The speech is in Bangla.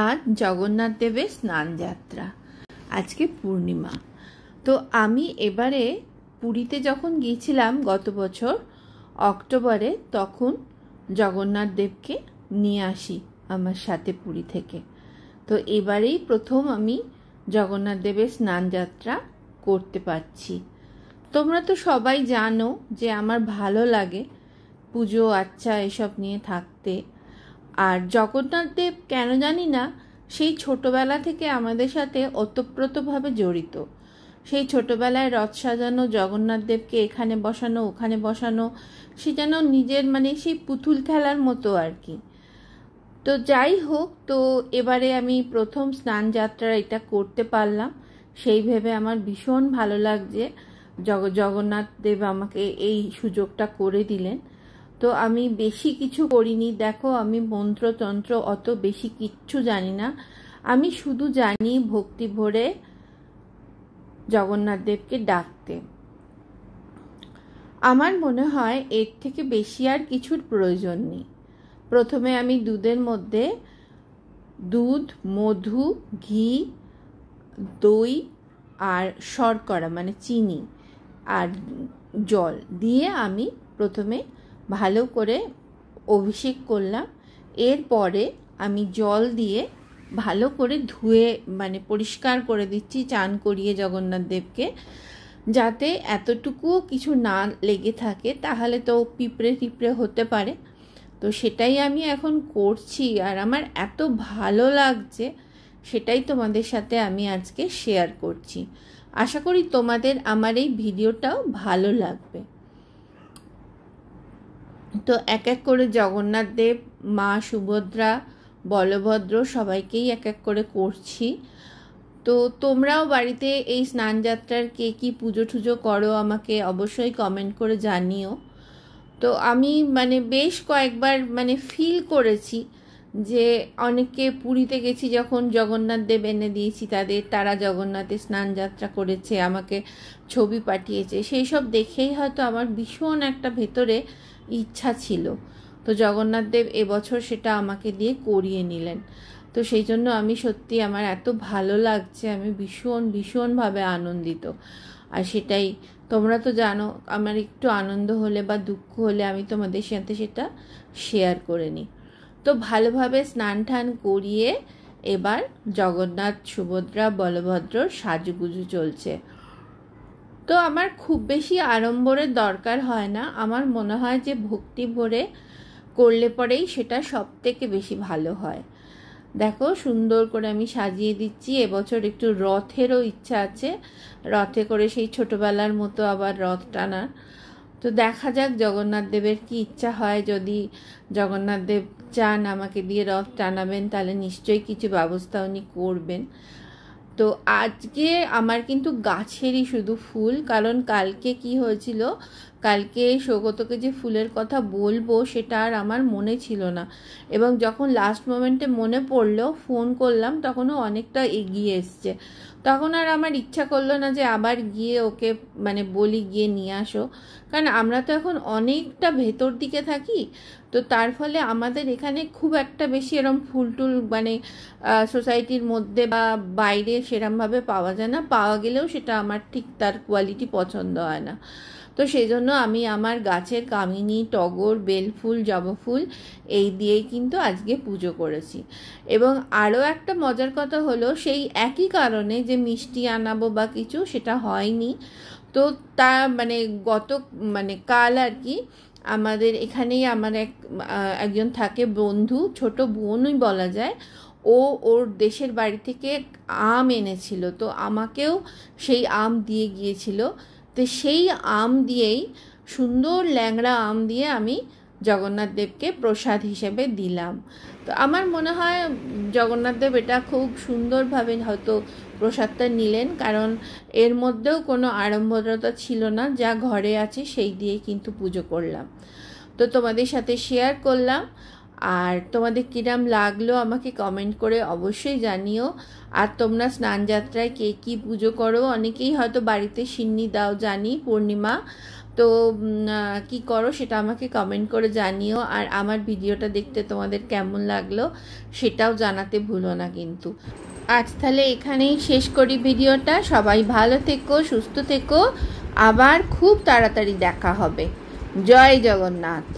আজ জগন্নাথ দেবের স্নান যাত্রা। আজকে পূর্ণিমা। তো আমি এবারে পুরীতে যখন গিয়েছিলাম গত বছর অক্টোবরে, তখন জগন্নাথ দেবকে নিয়ে আসি আমার সাথে পুরী থেকে। তো এবারেই প্রথম আমি জগন্নাথ দেবের স্নান যাত্রা করতে পারছি। তোমরা তো সবাই জানো যে আমার ভালো লাগে পুজো আচ্ছা এসব নিয়ে থাকতে। আর জগন্নাথ দেব কেন জানি না সেই ছোটবেলা থেকে আমাদের সাথে ওতপ্রোতভাবে জড়িত। সেই ছোটবেলায় রথ সাজানো, জগন্নাথ দেবকে এখানে বসানো ওখানে বসানো, সে যেন নিজের সেই পুতুল খেলার মতো আর কি। তো যাই হোক, তো এবারে আমি প্রথম স্নান যাত্রা এটা করতে পারলাম, সেই ভেবে আমার ভীষণ ভালো লাগছে। জগন্নাথ দেব আমাকে এই সুযোগটা করে দিলেন। তো আমি বেশি কিছু করিনি, দেখো আমি মন্ত্রতন্ত্র অত বেশি কিচ্ছু জানি না। আমি শুধু জানি ভক্তি ভরে জগন্নাথ দেবকে ডাকতে। আমার মনে হয় এর থেকে বেশি আর কিছুর প্রয়োজন নেই। প্রথমে আমি দুধের মধ্যে দুধ, মধু, ঘি, দই আর শর্করা চিনি আর জল দিয়ে আমি প্রথমে ভালো করে অভিষেক করলাম। এরপরে আমি জল দিয়ে ভালো করে ধুয়ে পরিষ্কার করে দিচ্ছি, চান করিয়ে জগন্নাথ দেবকে, যাতে এতটুকুও কিছু না লেগে থাকে, তাহলে তো পিঁপড়ে টিপড়ে হতে পারে। তো সেটাই আমি এখন করছি, আর আমার এত ভালো লাগছে, সেটাই তোমাদের সাথে আমি আজকে শেয়ার করছি। আশা করি তোমাদের আমার এই ভিডিওটাও ভালো লাগবে। তো এক এক করে জগন্নাথ দেব, মা সুভদ্রা, বলভদ্র সবাইকেই এক এক করে করছি। তো তোমরাও বাড়িতে এই স্নান যাত্রার কে কী পুজো টুজো করো আমাকে অবশ্যই কমেন্ট করে জানিও। তো আমি বেশ কয়েকবার ফিল করেছি যে অনেকে পুরীতে গেছি যখন জগন্নাথ দেব এনে দিয়েছি তারা জগন্নাথের স্নান যাত্রা করেছে, আমাকে ছবি পাঠিয়েছে, সেই সব দেখেই হয়তো আমার ভীষণ একটা ভেতরে ইচ্ছা ছিল। তো জগন্নাথ দেব এবছর সেটা আমাকে দিয়ে করিয়ে নিলেন। তো সেই জন্য আমি সত্যি আমার এত ভালো লাগছে, আমি ভীষণভাবে আনন্দিত। আর সেটাই তোমরা তো জানো, আমার একটু আনন্দ হলে বা দুঃখ হলে আমি তোমাদের সাথে সেটা শেয়ার করে নিই। তো ভালোভাবে স্নান টান করিয়ে এবার জগন্নাথ, সুভদ্রা, বলভদ্রর সাজুগুজু চলছে। তো আমার খুব বেশি আড়ম্বরের দরকার হয় না, আমার মনে হয় যে ভক্তি ভরে করলে পরেই সেটা সব থেকে বেশি ভালো হয়। দেখো সুন্দর করে আমি সাজিয়ে দিচ্ছি। এবছর একটু রথেরও ইচ্ছা আছে, রথে করে সেই ছোটবেলার মতো আবার রথ টানার। তো দেখা যাক জগন্নাথ দেবের কি ইচ্ছা হয়। যদি জগন্নাথ দেব চান আমাকে দিয়ে রথ টানাবেন, তাহলে নিশ্চয়ই কিছু ব্যবস্থা উনি করবেন। তো আজকে আমার কিন্তু গাছেরই শুধু ফুল, কারণ কালকে কি হয়েছিল, কালকে সৌগতকে যে ফুলের কথা বলবো সেটা আর আমার মনে ছিল না, এবং যখন লাস্ট মোমেন্টে মনে পড়লো ফোন করলাম তখনও অনেকটা এগিয়ে এসছে। তখন আর আমার ইচ্ছা করলো না যে আবার গিয়ে ওকে বলি গিয়ে নিয়ে আসো, কারণ আমরা তো এখন অনেকটা ভেতর দিকে থাকি। তো তার ফলে আমাদের এখানে খুব একটা বেশি এরম ফুল টুল সোসাইটির মধ্যে বা বাইরে সেরমভাবে পাওয়া যায় না, পাওয়া গেলেও সেটা আমার ঠিক তার কোয়ালিটি পছন্দ হয় না। তো সেই জন্য আমি আমার গাছের কামিনী, টগর, বেলফুল, জবা ফুল এই দিয়েই কিন্তু আজকে পুজো করেছি। এবং আরও একটা মজার কথা হলো, সেই একই কারণে যে মিষ্টি আনাবো বা কিছু, সেটা হয়নি। তো তা গত কাল আর কি, আমাদের এখানেই আমার একজন থাকে বন্ধু, ছোট বোনই বলা যায়, ওর দেশের বাড়ি থেকে আম এনেছিল, তো আমাকেও সেই আম দিয়ে গিয়েছিল। তো সেই আম দিয়েই, সুন্দর ল্যাংড়া আম দিয়ে আমি জগন্নাথ দেবকে প্রসাদ হিসেবে দিলাম। তো আমার মনে হয় জগন্নাথ দেব এটা খুব সুন্দরভাবে হয়তো প্রসাদটা নিলেন, কারণ এর মধ্যেও কোনো আড়ম্বরতা ছিল না, যা ঘরে আছে সেই দিয়ে কিন্তু পুজো করলাম। তো তোমাদের সাথে শেয়ার করলাম। আর তোমাদের কিরম লাগলো আমাকে কমেন্ট করে অবশ্যই জানিও। আর তোমরা স্নান যাত্রায় কে কী পুজো করো, অনেকেই হয়তো বাড়িতে সিন্নি দাও জানি পূর্ণিমা, তো কি করো সেটা আমাকে কমেন্ট করে জানিও, আর আমার ভিডিওটা দেখতে তোমাদের কেমন লাগলো সেটাও জানাতে ভুলো না কিন্তু। আজ তাহলে এখানেই শেষ করি ভিডিওটা। সবাই ভালো থেকো, সুস্থ থেকো, আবার খুব তাড়াতাড়ি দেখা হবে। জয় জগন্নাথ।